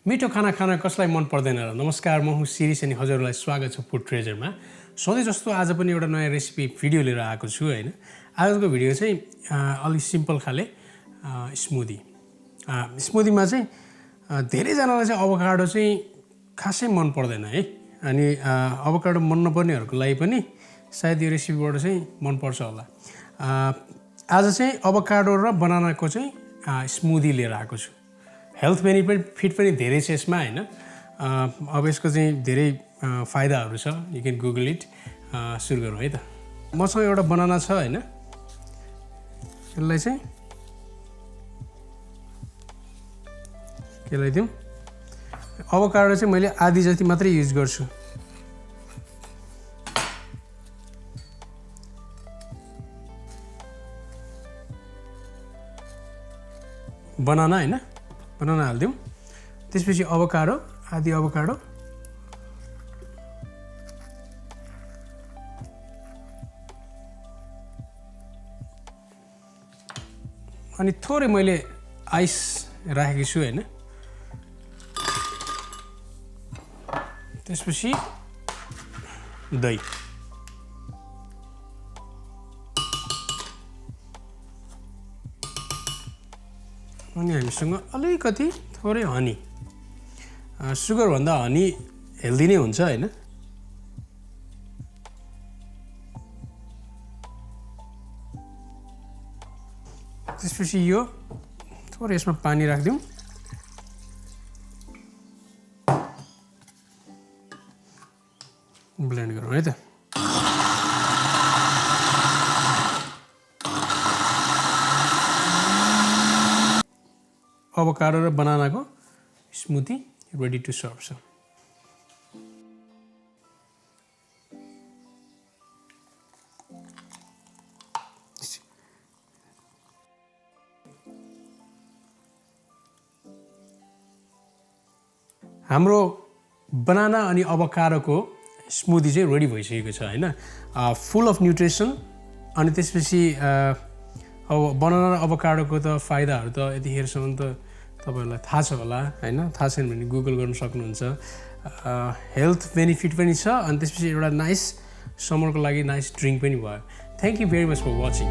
मिठो खाना खान कसलाई मन पर्दैन र नमस्कार म हुँ सिरिस अनि हजुरलाई स्वागत छ फुड ट्रेजरमा सधैँ जस्तो आज पनि एउटा नयाँ रेसिपी भिडियो लिएर आएको छु हैन आजको भिडियो चाहिँ अलि सिम्पल खाले स्मुदी स्मुदीमा चाहिँ धेरै जनालाई चाहिँ अभोकाडो चाहिँ खासै मन पर्दैन है अनि अभोकाडो मन नपर्नेहरुको लागि पनि सायद यो रेसिपीबाट चाहिँ मन पर्छ होला आज चाहिँ अभोकाडो र बनानाको चाहिँ स्मुदी लिएर आएको छु हेल्थ बेनिफिट पनि धेरै छ यसमा हैन अब यसको चाहिँ धेरै फाइदाहरु छ यु क्यान गुगल इट सुरु गरौँ है त मसँग एउटा बनाना छ हैन यसलाई चाहिँ केलाई दिउँ अभोकाडो चाहिँ मैले आधी जति मात्रै युज गर्छु बनाना हैन बनाना हाल्दिउँ त्यसपछि अभोकाडो आधी अभोकाडो अनि थोरै मैले आइस राखेको छु हैन त्यसपछि दही अनि हामीसँग अलिकति थोरै हनी सुगर भन्दा हनी हेल्दी नै हुन्छ हैन त्यसपछि यो थोरै यसमा पानी राख्दिउँ ब्लेन्ड गरौँ है त अभोकाडो र बनानाको स्मुदी रेडी टु सर्भ छ हाम्रो बनाना अनि अभोकाडोको स्मुदी चाहिँ रेडी भइसकेको छ हैन फुल अफ न्युट्रिसन अनि त्यसपछि अब बनाना र अभोकाडोको त फाइदाहरु त यतिखेरसम्म त तपाईहरुलाई थाहा छ होला हैन थाहा छैन भने गुगल गर्न सक्नुहुन्छ हेल्थ बेनिफिट पनि छ अनि त्यसपछि एउटा नाइस समरको लागि नाइस ड्रिंक पनि भयो thank you very much for watching